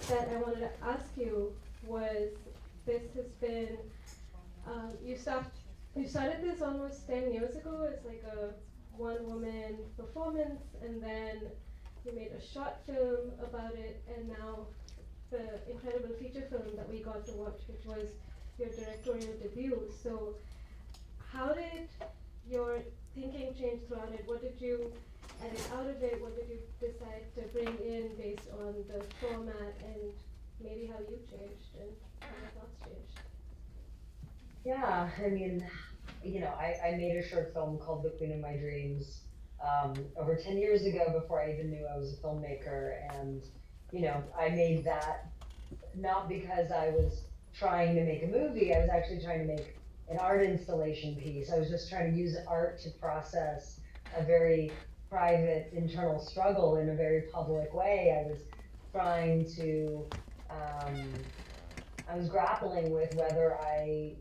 that I wanted to ask you was, this has been, you start you started this almost 10 years ago. It's like a one woman performance, and then you made a short film about it, and now the incredible feature film that we got to watch, which was your directorial debut. So, how did your thinking change throughout it? What did you edit out of it? What did you decide to bring in based on the format, and maybe how you changed and how your thoughts changed? Yeah, I mean, I made a short film called The Queen of My Dreams over 10 years ago before I even knew I was a filmmaker. And, I made that not because I was trying to make a movie, I was actually trying to make an art installation piece. I was just trying to use art to process a very private internal struggle in a very public way. Trying to, um, I was grappling with whether I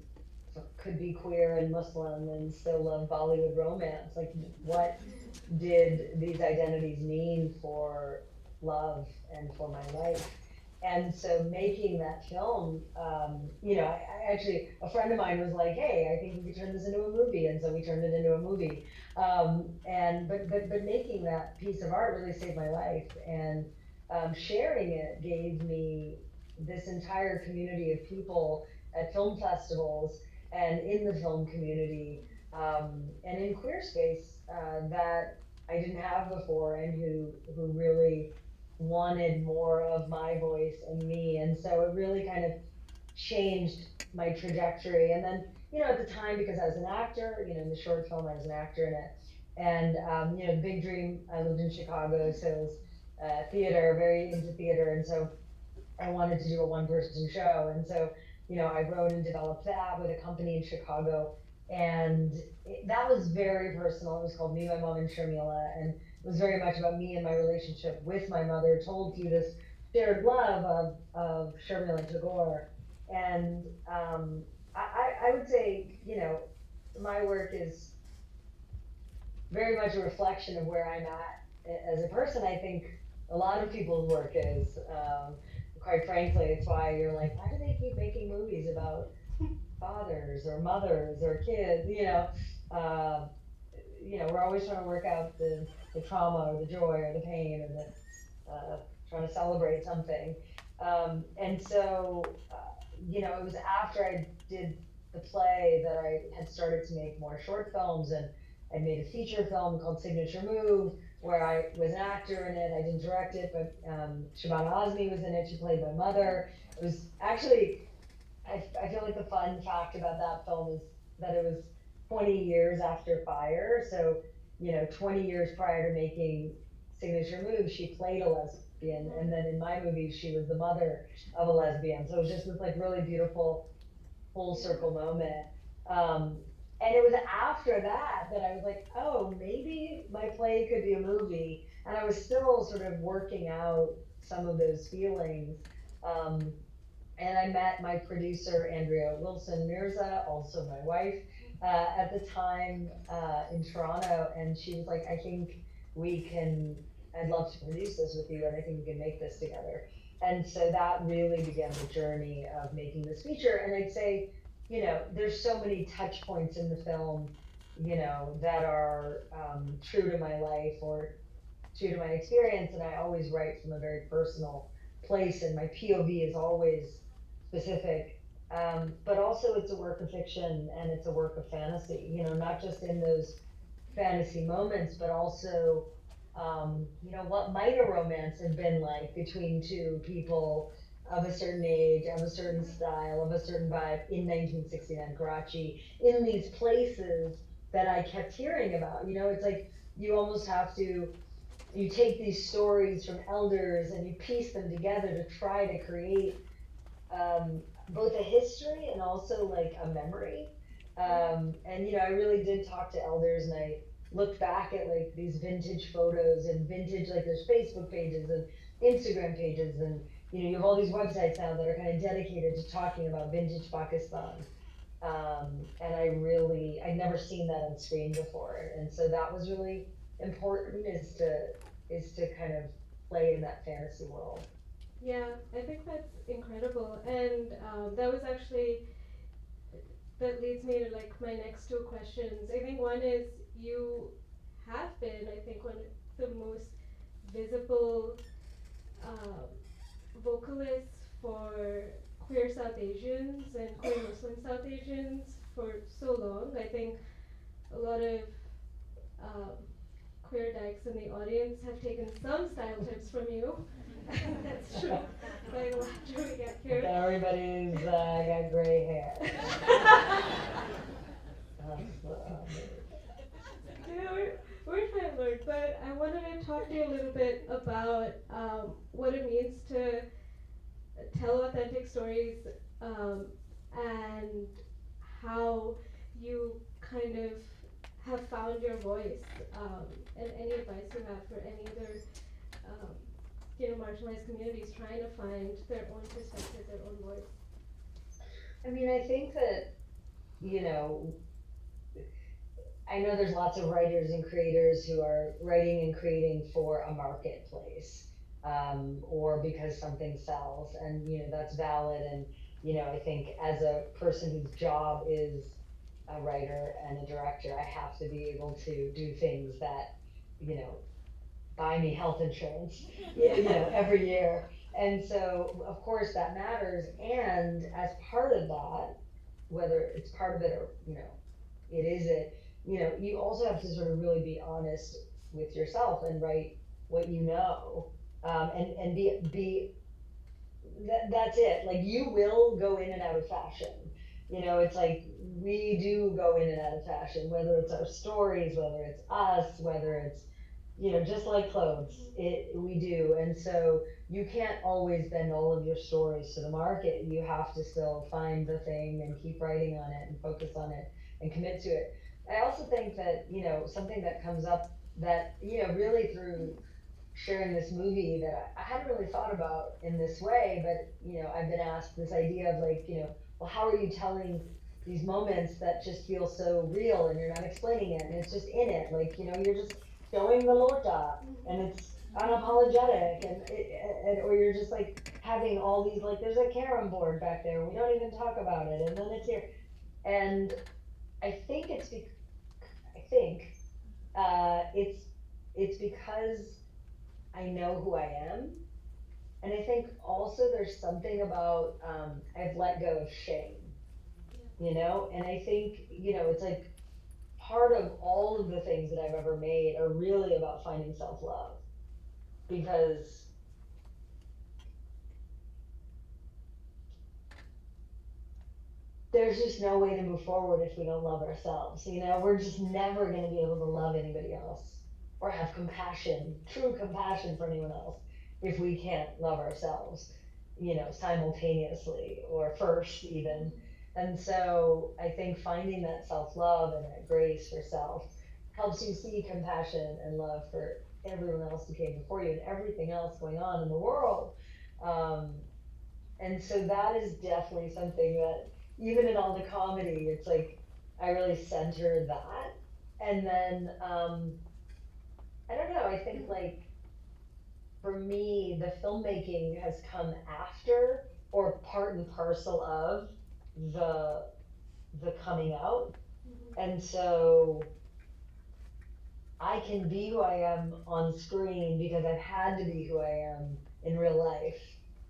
could be queer and Muslim and still love Bollywood romance. Like, what did these identities mean for love and for my life? And so making that film, I actually, a friend of mine was like, "Hey, I think we could turn this into a movie," and so we turned it into a movie. But making that piece of art really saved my life, and sharing it gave me this entire community of people at film festivals and in the film community, and in queer space, that I didn't have before, and who really wanted more of my voice and me. And so it really kind of changed my trajectory. And then, at the time, because I was an actor, in the short film, I was an actor in it. And, big dream, I lived in Chicago, so it was theater, very into theater. And so I wanted to do a one person show. And so, I wrote and developed that with a company in Chicago. And that was very personal. It was called Me, My Mom, and Sharmila. And it was very much about me and my relationship with my mother, told through this shared love of Sharmila Tagore. And I would say, my work is very much a reflection of where I'm at as a person. I think a lot of people's work is. Quite frankly, it's why you're like, why do they keep making movies about fathers or mothers or kids? Uh, we're always trying to work out the trauma or the joy or the pain or the trying to celebrate something. And so, it was after I did the play that I had started to make more short films, and I made a feature film called Signature Move, where I was an actor in it. I didn't direct it, but Shabana Azmi was in it. She played my mother. It was actually, I feel like the fun fact about that film is that it was 20 years after Fire. So, 20 years prior to making Signature Move, she played a lesbian. And then in my movie, she was the mother of a lesbian. So it was just this like really beautiful full Yeah. circle moment. Um, and it was after that that I was like, oh, maybe my play could be a movie. And I was still sort of working out some of those feelings. Um, and I met my producer, Andrea Wilson Mirza, also my wife, at the time in Toronto. And she was like, I think we can, I'd love to produce this with you, and I think we can make this together. And so that really began the journey of making this feature. And I'd say, there's so many touch points in the film, that are true to my life or true to my experience. And I always write from a very personal place, and my POV is always specific. But also, it's a work of fiction and it's a work of fantasy, not just in those fantasy moments, but also, what might a romance have been like between two people of a certain age, of a certain style, of a certain vibe in 1969 Karachi, in these places that I kept hearing about. It's like you almost have to, you take these stories from elders and you piece them together to try to create both a history and also like a memory. And I really did talk to elders, and I looked back at like these vintage photos and vintage, like there's Facebook pages and Instagram pages, and you have all these websites now that are kind of dedicated to talking about vintage Pakistan. And I'd never seen that on screen before, and so that was really important, is to kind of play in that fantasy world. Yeah, I think that's incredible, and that was actually that leads me to like my next two questions. I think one is you have been, I think, one of the most visible um, vocalists for queer South Asians and queer Muslim South Asians for so long. I think a lot of um, queer dykes in the audience have taken some style tips from you. That's true. By the after we get here. Everybody's got gray hair. Yeah, we're trying to learn, but I wanted to talk to you a little bit about what it means to tell authentic stories um, and how you kind of have found your voice and any advice you have for any other um, marginalized communities trying to find their own perspective, their own voice. I mean, I think that, you know, I know there's lots of writers and creators who are writing and creating for a marketplace, or because something sells, and that's valid. And I think as a person whose job is a writer and a director, I have to be able to do things that you know buy me health insurance, every year. And so, of course, that matters. And as part of that, whether it's part of it or, it isn't, you also have to sort of really be honest with yourself and write what you know. And that's it. Like, you will go in and out of fashion. It's like we do go in and out of fashion, whether it's our stories, whether it's us, whether it's just like clothes, we do. And so you can't always bend all of your stories to the market. You have to still find the thing and keep writing on it and focus on it and commit to it. I also think that, something that comes up that, really through sharing this movie that I hadn't really thought about in this way, but, I've been asked this idea of like, well, how are you telling these moments that just feel so real and you're not explaining it and it's just in it, like, you're just showing the lorta and it's unapologetic and or you're just like having all these, like, there's a carom board back there, we don't even talk about it, and then it's here. And I think I think it's because I know who I am. And I think also there's something about I've let go of shame, and I think, it's like part of all of the things that I've ever made are really about finding self-love, because there's just no way to move forward if we don't love ourselves. We're just never going to be able to love anybody else or have compassion, true compassion for anyone else, if we can't love ourselves, simultaneously or first even. And so I think finding that self-love and that grace for self helps you see compassion and love for everyone else who came before you and everything else going on in the world. Um, and so that is definitely something that, even in all the comedy, it's like I really center that. And then I don't know, I think, like, for me, the filmmaking has come after or part and parcel of the the coming out. And so I can be who I am on screen because I've had to be who I am in real life,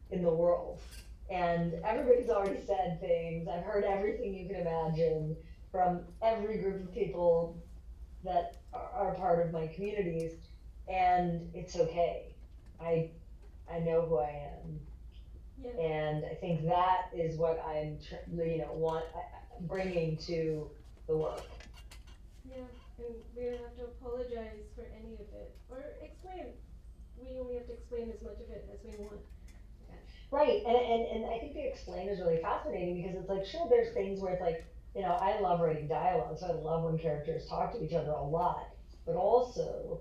in the world. And everybody's already said things. I've heard everything you can imagine from every group of people that are part of my communities, and it's okay. I I know who I am, Yeah. and I think that is what I'm want bringing to the work. Yeah, and we don't have to apologize for any of it or explain. We only have to explain as much of it as we want. Right, and I think the explain is really fascinating because it's like, sure, there's things where it's like, I love writing dialogue, so I love when characters talk to each other a lot, but also,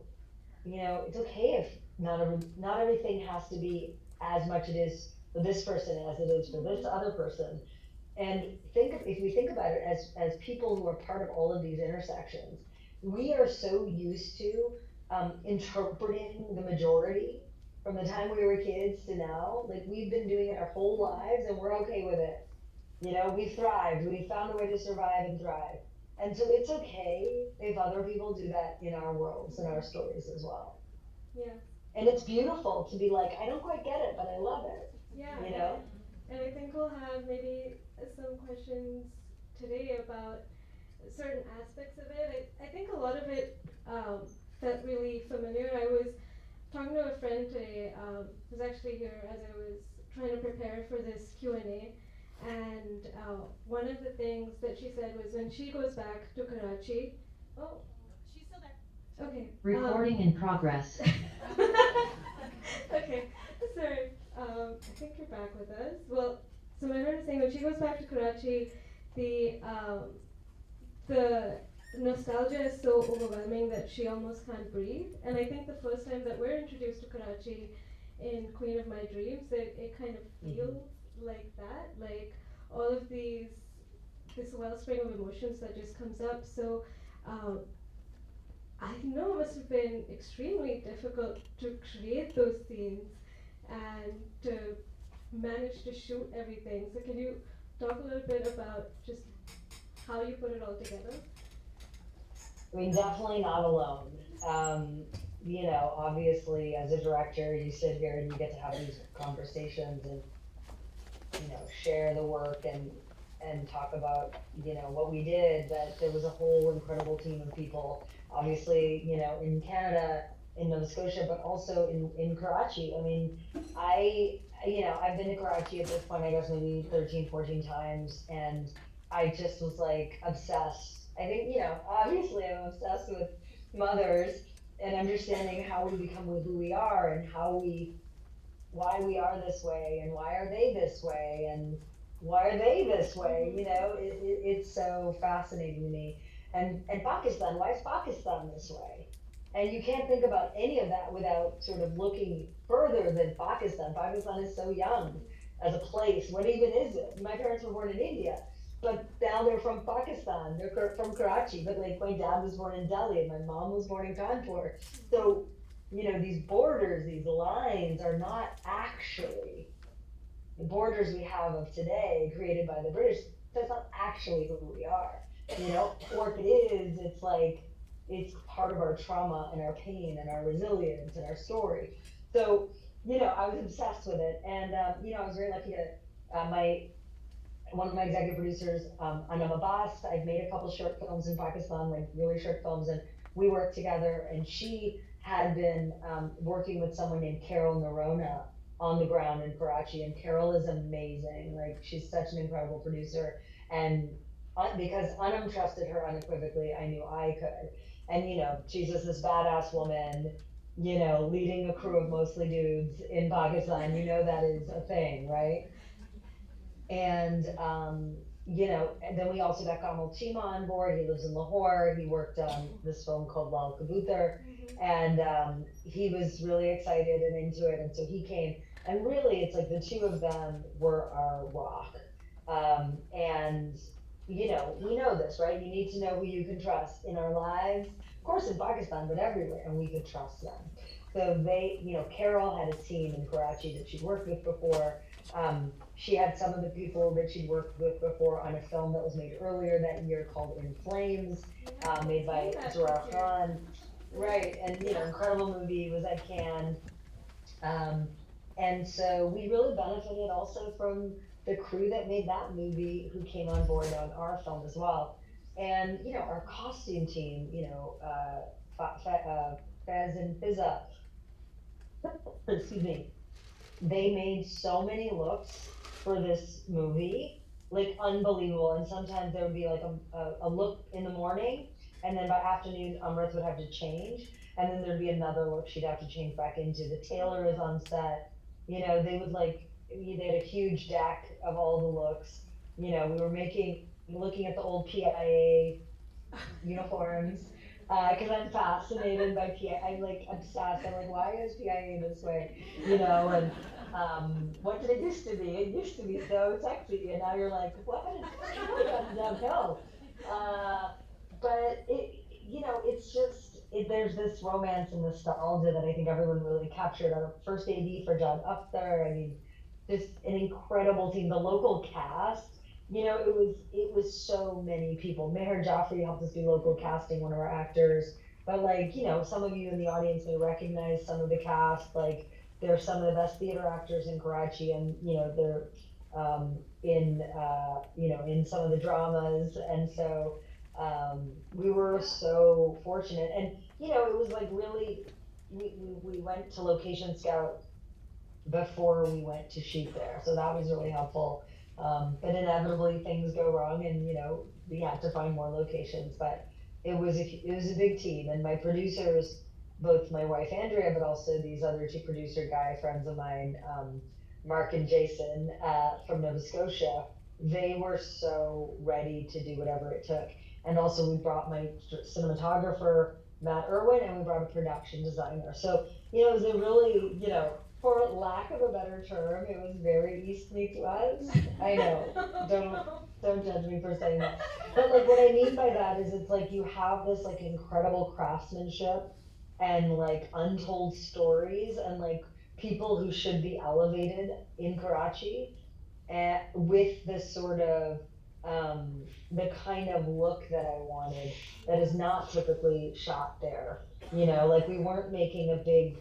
it's okay if not everything has to be as much it is for this person as it is for this other person. And if we think about it as people who are part of all of these intersections, we are so used to interpreting the majority, from the time we were kids to now. Like we've been doing it our whole lives and we're okay with it. You know, we thrived. We found a way to survive and thrive. And so it's okay if other people do that in our worlds and our stories as well. Yeah. And it's beautiful to be like, I don't quite get it, but I love it. Yeah, You know? and I think we'll have maybe some questions today about certain aspects of it. I think a lot of it felt really familiar. I was talking to a friend today who's actually here as I was trying to prepare for this Q&A, and one of the things that she said was when she goes back to Karachi. Oh, she's still there. Okay. Recording in progress. Okay, sorry. I think you're back with us. Well, so my friend was saying when she goes back to Karachi, the nostalgia is so overwhelming that she almost can't breathe. And I think the first time that we're introduced to Karachi in Queen of My Dreams, it kind of feels like that, like all of this wellspring of emotions that just comes up. So um, I know it must have been extremely difficult to create those scenes and to manage to shoot everything. So can you talk a little bit about just how you put it all together? I mean, definitely not alone. You know, obviously, as a director, you sit here and you get to have these conversations and share the work and talk about what we did. But there was a whole incredible team of people, obviously, in Canada, in Nova Scotia, but also in Karachi. I mean, I've been to Karachi at this point, I guess maybe 13, 14 times, and I just was like obsessed. I think, obviously I'm obsessed with mothers and understanding how we become who we are and why we are this way and why are they this way and why are they this way. It's so fascinating to me. And Pakistan, why is Pakistan this way? And you can't think about any of that without sort of looking further than Pakistan. Pakistan is so young as a place. What even is it? My parents were born in India, but now they're from Pakistan. They're from Karachi, but like my dad was born in Delhi and my mom was born in Kanpur. So these borders, these lines are not actually the borders we have of today created by the British. That's not actually who we are, or if it is, it's like, it's part of our trauma and our pain and our resilience and our story. So, I was obsessed with it. And, I was very lucky to, one of my executive producers, Anam Abbas, I've made a couple short films in Pakistan, like really short films, and we worked together. And she had been working with someone named Carol Narona on the ground in Karachi. And Carol is amazing. Like, she's such an incredible producer. And because Anam trusted her unequivocally, I knew I could. And, she's just this badass woman, leading a crew of mostly dudes in Pakistan. That is a thing, right? And and then we also got Kamal Chima on board. He lives in Lahore. He worked on this film called Lal Kabutar, and he was really excited and into it. And so he came, and really, it's like the two of them were our rock. And we know this, right? You need to know who you can trust in our lives, of course, in Pakistan, but everywhere, and we could trust them. So they, Carol had a team in Karachi that she'd worked with before. She had some of the people that she'd worked with before on a film that was made earlier that year called In Flames, made by Zohar Khan. Right, and incredible movie, was at Cannes. And so we really benefited also from the crew that made that movie who came on board on our film as well. And, our costume team, Faz and Fizza, excuse me, they made so many looks for this movie, like unbelievable. And sometimes there would be like a look in the morning, and then by afternoon, Amrit would have to change, and then there'd be another look she'd have to change back into. The tailor is on set. They would they had a huge deck of all the looks. We were looking at the old PIA uniforms, because I'm fascinated by PIA. I'm like obsessed. I'm like, why is PIA this way? And what did it used to be? It used to be so sexy, and now you're like, what? It's really gotten downhill. But it's just there's this romance and nostalgia that I think everyone really captured. Our first AD for John Upthar, I mean, just an incredible team. The local cast, it was so many people. Meher Jaffrey helped us do local casting, one of our actors. But like, some of you in the audience may recognize some of the cast. Like, they're some of the best theater actors in Karachi, and they're in some of the dramas, and so we were so fortunate. And it was like really, we went to location scout before we went to shoot there, so that was really helpful. But inevitably things go wrong, and we had to find more locations. But it was a big team, and my producers, both my wife Andrea, but also these other two producer guy friends of mine, Mark and Jason, from Nova Scotia, they were so ready to do whatever it took. And also we brought my cinematographer Matt Irwin, and we brought a production designer. So it was a really, for lack of a better term, it was very East meets West. I know, don't judge me for saying that. But like, what I mean by that is, it's like you have this like incredible craftsmanship and like untold stories, and like people who should be elevated in Karachi, and with this sort of the kind of look that I wanted, that is not typically shot there. Like, we weren't making a big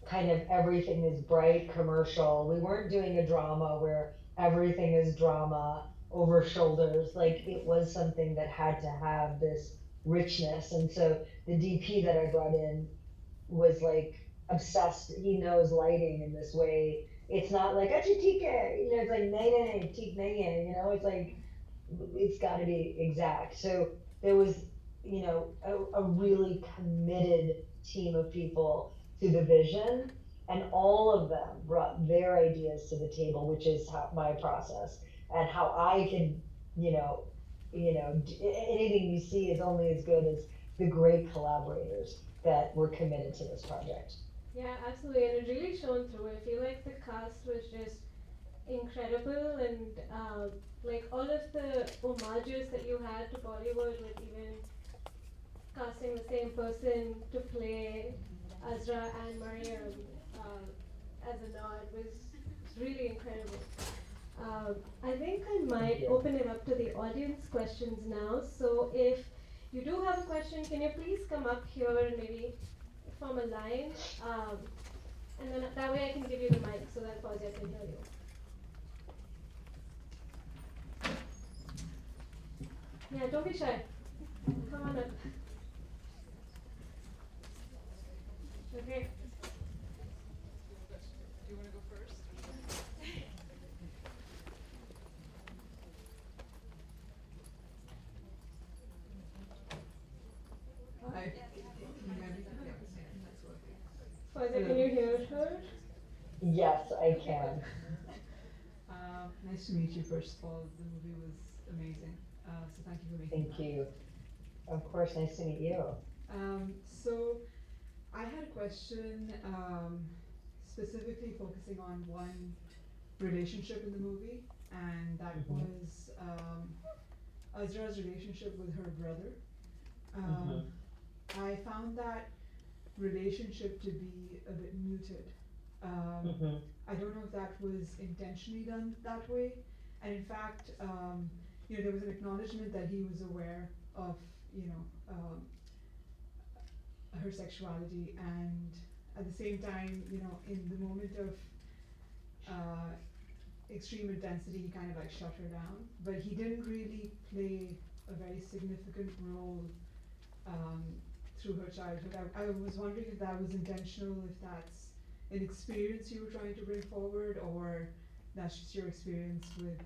kind of everything is bright commercial. We weren't doing a drama where everything is drama over shoulders. Like, it was something that had to have this richness. And so the DP that I brought in was like obsessed. He knows lighting in this way. It's not like achitike, it's like nay nay nay tik nay, it's like it's got to be exact. So there was, a really committed team of people to the vision, and all of them brought their ideas to the table, which is how my process, and how I can, anything you see is only as good as the great collaborators that were committed to this project. Yeah, absolutely, and it really shone through. I feel like the cast was just incredible, and like all of the homages that you had to Bollywood, with even casting the same person to play Azra and Mariam as a nod was really incredible. I think I Thank might you. open it up to the audience questions now. So if you do have a question, can you please come up here and maybe form a line? And then that way I can give you the mic so that Fawzia can hear you. Yeah, don't be shy. Come on up. Okay. Do you want to go first? Hi. Can you hear me? Yeah, that's working. Fawzia, can you hear her? Yes, I can. Nice to meet you, first of all. The movie was amazing. So thank you for making Thank that. you. Of course, nice to meet you. So I had a question, specifically focusing on one relationship in the movie, and that Mhm. was Azra's relationship with her brother. Mhm. Um, I found that relationship to be a bit muted. Um, Mhm. I don't know if that was intentionally done that way. And in fact, there was an acknowledgement that he was aware of, you know, her sexuality, and at the same time, in the moment of uh, extreme intensity, he kind of like shut her down. But he didn't really play a very significant role um, through her childhood. I was wondering if that was intentional, if that's an experience you were trying to bring forward, or that's just your experience with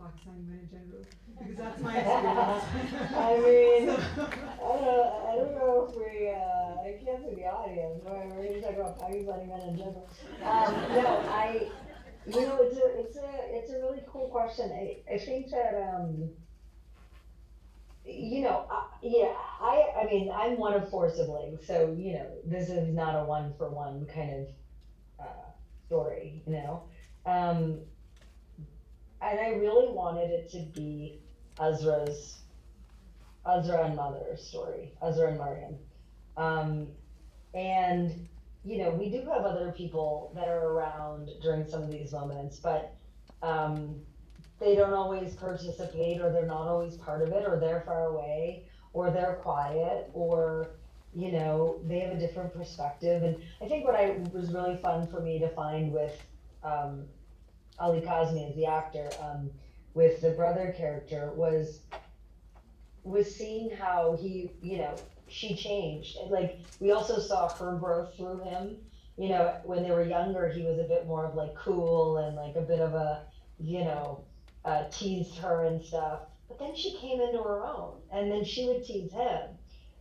Pakistani men in general, because that's my experience. I mean, So, I don't know if I can't see the audience. We're going to talk about Pakistani men in general. No, it's a really cool question. I think that, yeah, I mean, I'm one of four siblings, so, this is not a one for one kind of, story. Um, and I really wanted it to be Azra's, Azra and Mother's story, Azra and Mariam. Um, and, we do have other people that are around during some of these moments, but um, they don't always participate, or they're not always part of it, or they're far away, or they're quiet, or, they have a different perspective. And I think what I was really fun for me to find with um, Ali Kazmi as the actor, with the brother character, was seeing how she changed. And like, we also saw her growth through him. When they were younger, he was a bit more of like cool and like a bit of a, teased her and stuff. But then she came into her own, and then she would tease him.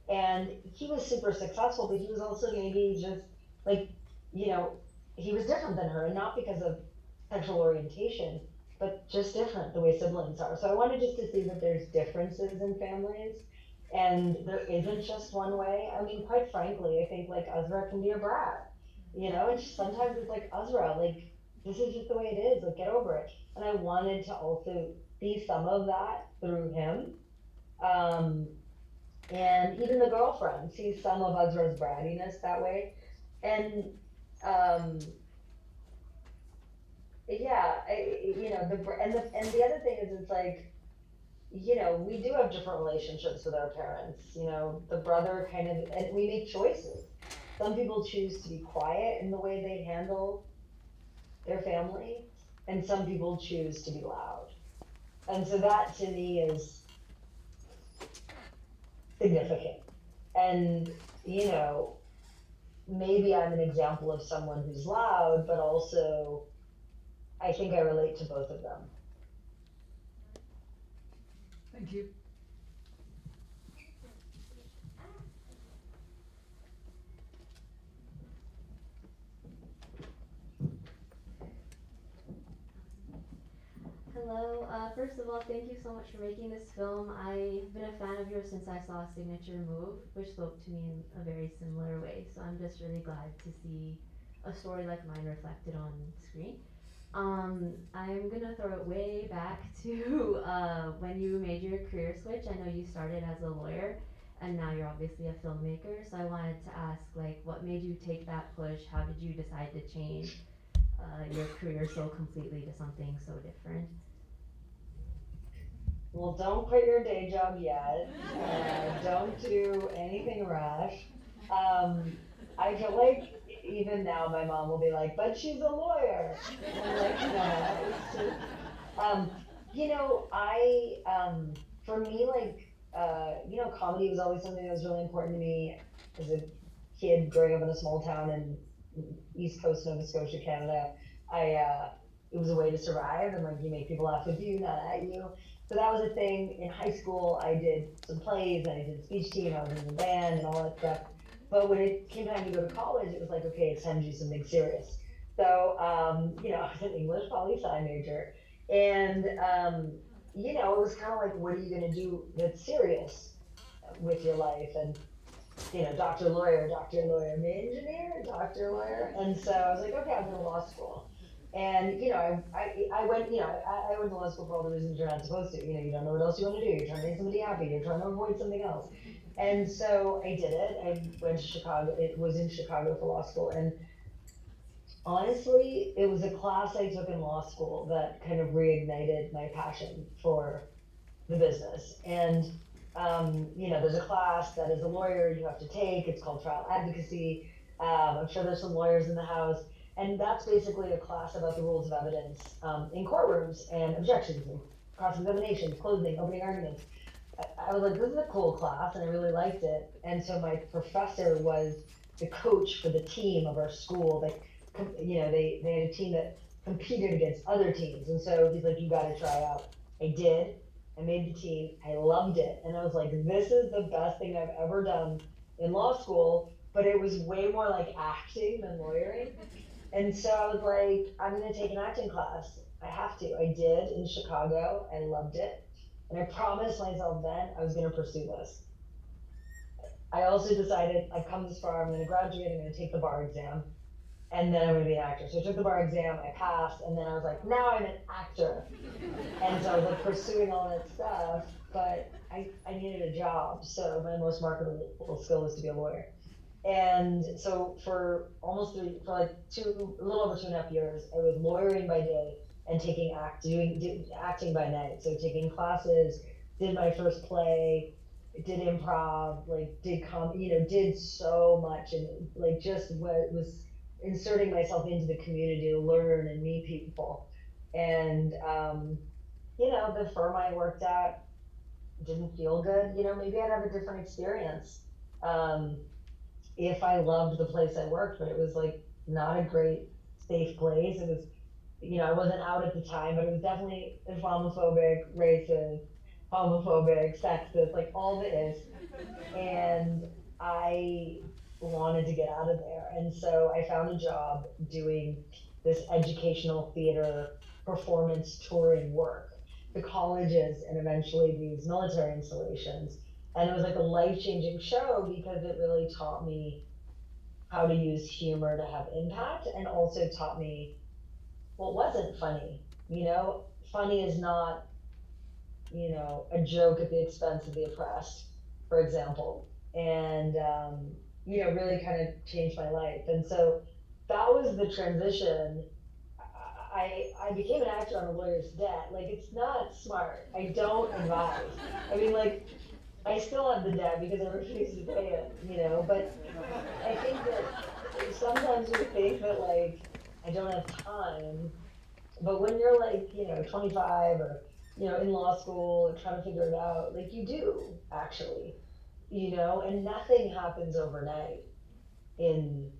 And he was super successful, but he was also maybe just like, you know, he was different than her, and not because of sexual orientation, but just different the way siblings are. So I wanted just to see that there's differences in families, and there isn't just one way. I mean, quite frankly, I think like Azra can be a brat, and sometimes it's like, Azra, like, this is just the way it is, like, get over it. And I wanted to also see some of that through him. Um, and even the girlfriend sees some of Azra's brattiness that way. And um, yeah, and the other thing is, it's like, we do have different relationships with our parents. The brother kind of, and we make choices. Some people choose to be quiet in the way they handle their family, and some people choose to be loud. And so that to me is significant. And, you know, maybe I'm an example of someone who's loud, but also I think I relate to both of them. Thank you. Hello. First of all, thank you so much for making this film. I've been a fan of yours since I saw Signature Move, which spoke to me in a very similar way. So I'm just really glad to see a story like mine reflected on screen. I'm gonna throw it way back to when you made your career switch. I know you started as a lawyer, and now you're obviously a filmmaker. So I wanted to ask, like, what made you take that push? How did you decide to change your career so completely to something so different? Well, don't quit your day job yet. Don't do anything rash. Um, I feel like even now my mom will be like, but she's a lawyer. And I'm like, no, it's just, um, for me, like, comedy was always something that was really important to me as a kid growing up in a small town in East Coast Nova Scotia, Canada. It was a way to survive, and like, you make people laugh with you, not at you. So that was a thing. In high school, I did some plays, and I did speech team, I was in the band and all that stuff. But when it came time to go to college, it was like, okay, it's time to do something serious. So, I was an English poli-sci major, and it was kind of like, what are you going to do that's serious with your life? And doctor, lawyer, engineer, doctor, lawyer. And so I was like, okay, I'll go to law school. And, I went, I went to law school for all the reasons you're not supposed to. You don't know what else you want to do. You're trying to make somebody happy. You're trying to avoid something else. And so I did it. I went to Chicago. It was in Chicago for law school. And honestly, it was a class I took in law school that kind of reignited my passion for the business. And there's a class that as a lawyer you have to take. It's called trial advocacy. I'm sure there's some lawyers in the house, and that's basically a class about the rules of evidence in courtrooms, and objections and cross-examinations, closing, opening arguments. I was like, this is a cool class, and I really liked it. And so my professor was the coach for the team of our school. They had a team that competed against other teams, and so he's like, you got to try out. I did. I made the team. I loved it. And I was like, this is the best thing I've ever done in law school. But it was way more like acting than lawyering. And so I was like, I'm going to take an acting class. I have to. I did in Chicago. I loved it. And I promised myself then I was going to pursue this. I also decided I've come this far. I'm going to graduate. I'm going to take the bar exam. And then I'm gonna be an actor. So I took the bar exam, I passed, and then I was like, now I'm an actor. And so I was like pursuing all that stuff, but I needed a job. So my most marketable skill was to be a lawyer. And so for for like a little over 2.5 years, I was lawyering by day and acting by night. So taking classes, did my first play, did improv, like did so much, and like just what was inserting myself into the community to learn and meet people. And the firm I worked at didn't feel good. Maybe I'd have a different experience. Um, if I loved the place I worked, but it was like not a great safe place. It was, I wasn't out at the time, but it was definitely Islamophobic, racist, homophobic, sexist, like all the is. And I wanted to get out of there. And so I found a job doing this educational theater performance touring work to colleges and eventually these military installations. And it was like a life changing show because it really taught me how to use humor to have impact, and also taught me what wasn't funny. Funny is not, a joke at the expense of the oppressed, for example. And, really kind of changed my life. And so that was the transition. I became an actor on a lawyer's debt. Like, it's not smart. I don't advise. I mean, like, I still have the debt because I refuse to pay it. But I think that sometimes we think that, like, I don't have time. But when you're like, 25 or, in law school and trying to figure it out, like you do actually, and nothing happens overnight in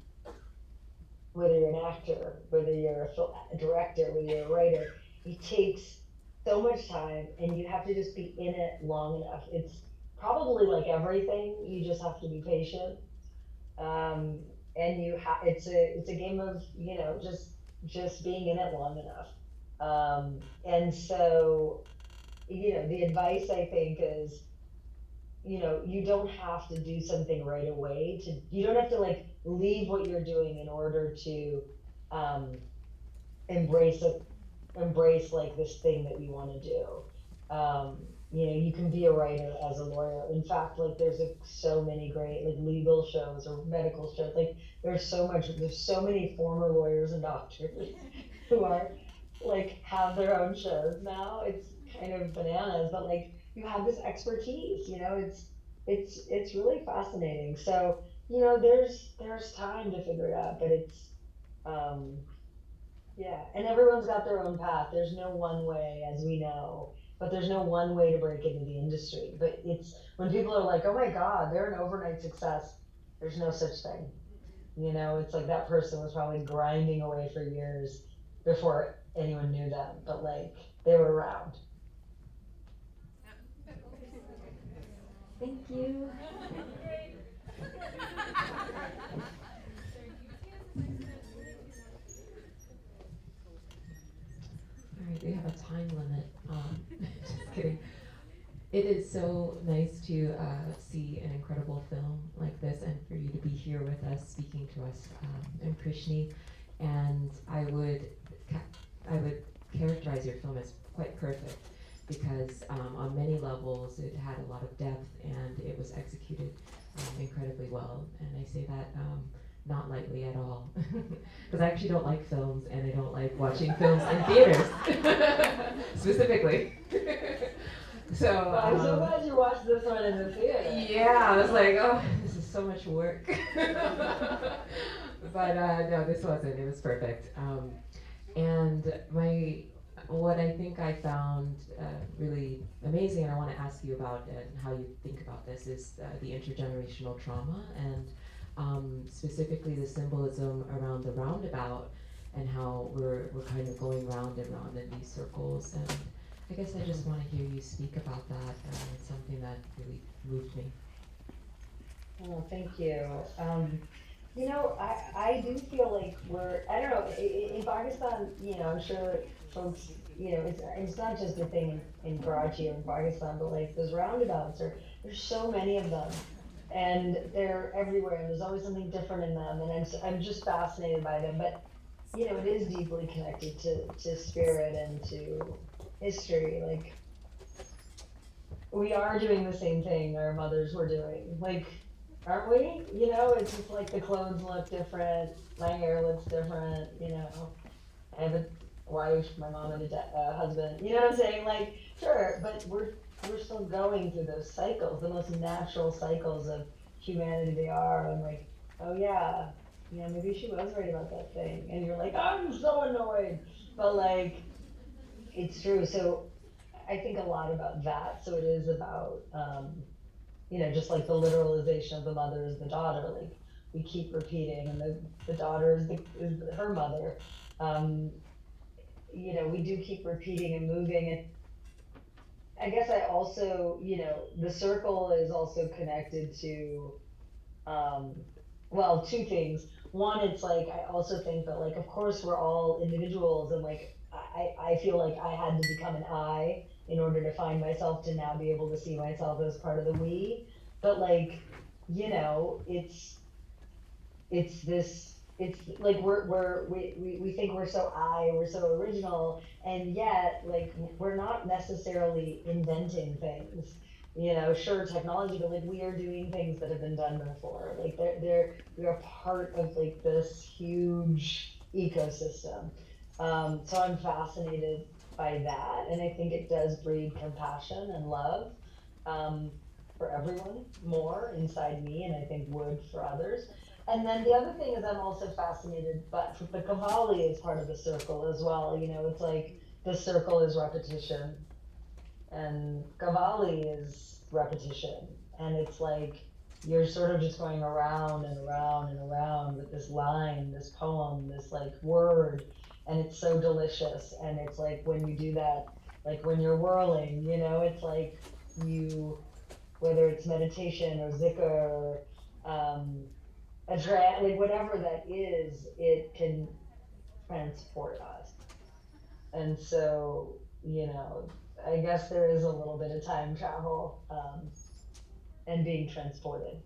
whether you're an actor, whether you're a director, whether you're a writer. It takes so much time, and you have to just be in it long enough. It's probably like everything. You just have to be patient, and it's a game of just being in it long enough. And so the advice I think is, you don't have to do something right away. You don't have to like leave what you're doing in order to um, embrace like this thing that you want to do. You can be a writer as a lawyer. In fact, like there's so many great like legal shows or medical shows. Like there's so many former lawyers and doctors who are like have their own shows now. It's kind of bananas, but like you have this expertise. It's really fascinating. So there's time to figure it out, but it's um, yeah, and everyone's got their own path. There's no one way, as we know, but there's no one way to break into the industry. But it's when people are like, "Oh my God, they're an overnight success." There's no such thing. It's like that person was probably grinding away for years before anyone knew them, but like they were around. Thank you. All right, we have a time limit. Just kidding. It is so nice to see an incredible film like this, and for you to be here with us, speaking to us, and Krishni. And I would characterize your film as quite perfect because on many levels it had a lot of depth and it was executed incredibly well. And I say that not lightly at all, because I actually don't like films and I don't like watching films in theaters, specifically. So Well, I'm so glad you watched this one in the theater. yeah, I was like, oh, this is so much work. But no, this wasn't. It was perfect. And what I think I found really amazing, and I want to ask you about and how you think about this, is the intergenerational trauma and specifically the symbolism around the roundabout and how we're kind of going round and round in these circles. And I guess I just want to hear you speak about that. It's something that really moved me. Oh, thank you. I do feel like I don't know, in Pakistan, I'm sure folks, it's not just a thing in Karachi or in Pakistan, but like those roundabouts there's so many of them and they're everywhere and there's always something different in them. And I'm just fascinated by them, but it is deeply connected to spirit and to history. Like we are doing the same thing our mothers were doing. Like aren't we? You know, it's just like the clothes look different, my hair looks different, you know. I have a wife, my mom and a husband, you know what I'm saying? Like, sure, but we're still going through those cycles, the most natural cycles of humanity they are. I'm like, oh yeah, maybe she was right about that thing. And you're like, I'm so annoyed. But like, it's true. So I think a lot about that. So it is about, just like the literalization of the mother is the daughter. Like we keep repeating, and the daughter is her mother. Um, we do keep repeating and moving. And I guess I also, the circle is also connected to, um, well, two things. One, it's like I also think that like of course we're all individuals, and like I feel like I had to become an I in order to find myself to now be able to see myself as part of the we. But like, it's this it's like we think we're so original, and yet like we're not necessarily inventing things, sure, technology, but like we are doing things that have been done before, like we are part of like this huge ecosystem. So I'm fascinated by that, and I think it does breed compassion and love, um, for everyone more inside me, and I think would for others. And then the other thing is I'm also fascinated, but the Kavali is part of the circle as well. It's like the circle is repetition, and Kavali is repetition. And it's like you're sort of just going around and around and around with this line, this poem, this like word, and it's so delicious. And it's like when you do that, like when you're whirling, it's like you, whether it's meditation or zikr or, like whatever that is, it can transport us. And so, I guess there is a little bit of time travel, and being transported.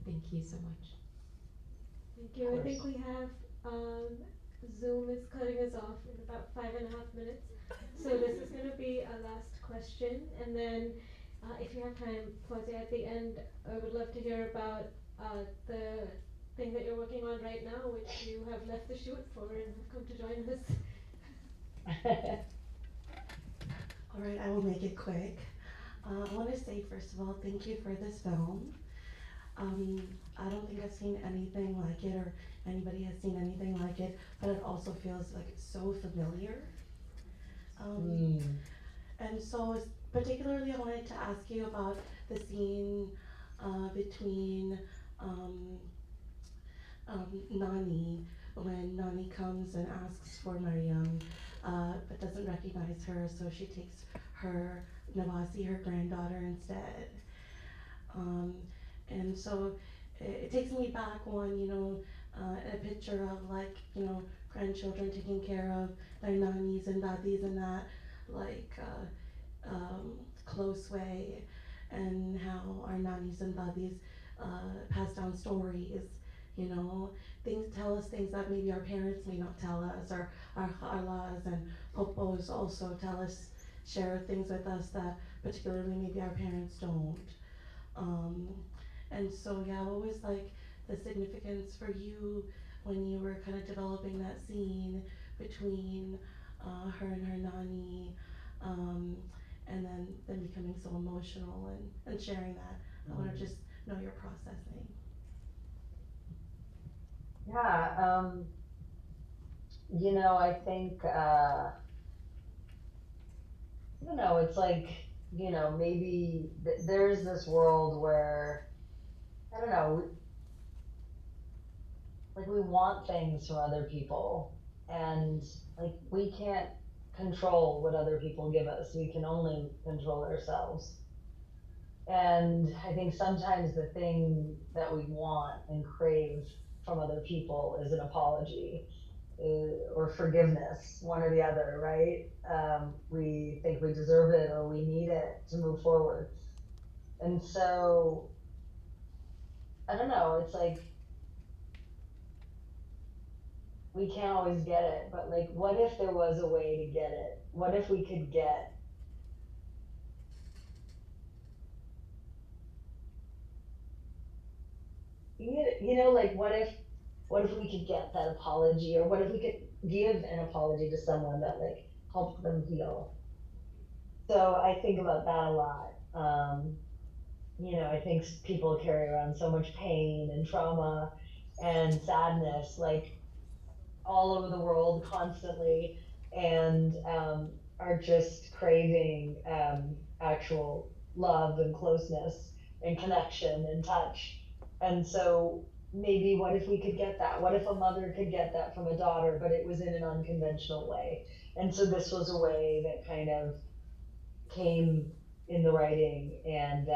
Thank you so much. Thank Of you. I course. think we have Zoom is cutting us off in about 5.5 minutes. So this is going to be our last question, and then if you have time, Fawzia, at the end, I would love to hear about the thing that you're working on right now, which you have left the shoot for and have come to join us. All right, I will make it quick. I want to say, first of all, thank you for this film. I don't think I've seen anything like it, or anybody has seen anything like it, but it also feels like it's so familiar. Um, Mm. and so, particularly, I wanted to ask you about the scene between um, Nani, when Nani comes and asks for Mariam, but doesn't recognize her, so she takes her Nawasi, her granddaughter, instead. Um, and so it takes me back one, a picture of like, grandchildren taking care of their nannies and daddies and that, like, close way, and how our nannies and daddies pass down stories, you know, things tell us things that maybe our parents may not tell us, or our khalas and popos also tell us, share things with us that particularly maybe our parents don't. Um, and so, yeah, what was like the significance for you when you were kind of developing that scene between her and her nani, um, and then becoming so emotional and sharing that? I want to just know your processing. Yeah, I think, I don't know, it's like, maybe there's this world where, I don't know, like we want things from other people, and like we can't control what other people give us, we can only control ourselves. And I think sometimes the thing that we want and crave from other people is an apology, or forgiveness, one or the other, right? We think we deserve it or we need it to move forward. And so I don't know, it's like we can't always get it, but like, what if there was a way to get it? What if we could get you know, like what if we could get that apology, or what if we could give an apology to someone that like helped them heal? So I think about that a lot. You know, I think people carry around so much pain and trauma and sadness, like all over the world constantly, and are just craving actual love and closeness and connection and touch. And so maybe what if we could get that? What if a mother could get that from a daughter, but it was in an unconventional way? And so this was a way that kind of came in the writing, and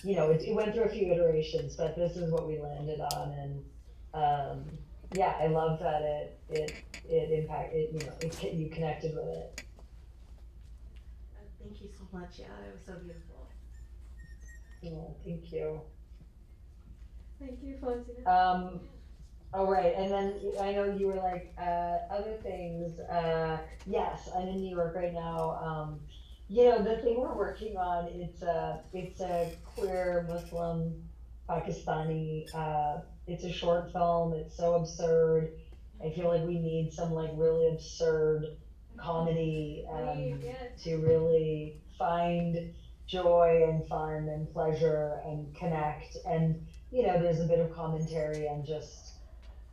you know, it went through a few iterations, but this is what we landed on. And yeah, I love that you know, you connected with it. Thank you so much. Yeah, it was so beautiful. Yeah, thank you. Thank you, Fawzia. All right, and then I know you were like other things. Yes, I'm in New York right now. You know, the thing we're working on, it's a queer Muslim Pakistani. It's a short film. It's so absurd. I feel like we need some like really absurd comedy Yes. to really find joy and fun and pleasure and connect. And you know, there's a bit of commentary on just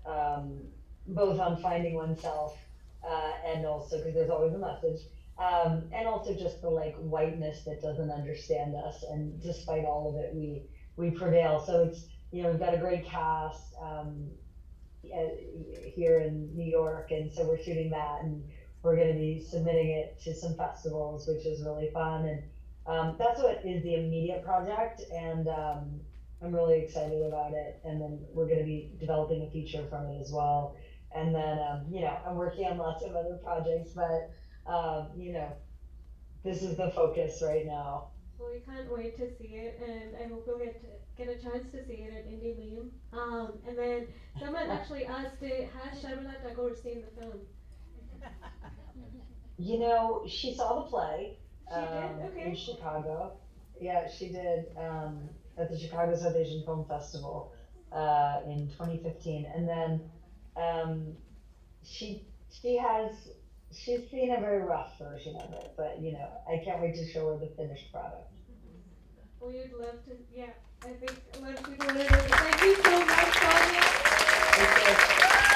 um, both on finding oneself and also because there's always a message, and also just the like whiteness that doesn't understand us, and despite all of it, we prevail. So it's, you know, we've got a great cast here in New York, and so we're shooting that, and we're going to be submitting it to some festivals, which is really fun. And that's what is the immediate project, and I'm really excited about it. And then we're going to be developing a feature from it as well. And then, you know, I'm working on lots of other projects, but, you know, this is the focus right now. Well, we can't wait to see it, and I hope we'll get a chance to see it at Indie Meme. And then someone actually asked, has Sharmila Tagore seen the film? You know, she saw the play She did? Okay. in Chicago. Yeah, she did at the Chicago South Asian Film Festival in 2015, and then um, she she's seen a very rough version of it, but you know, I can't wait to show her the finished product. We'd love to, yeah. I think a lot of people want to know. Thank you so much, Fawzia. Okay.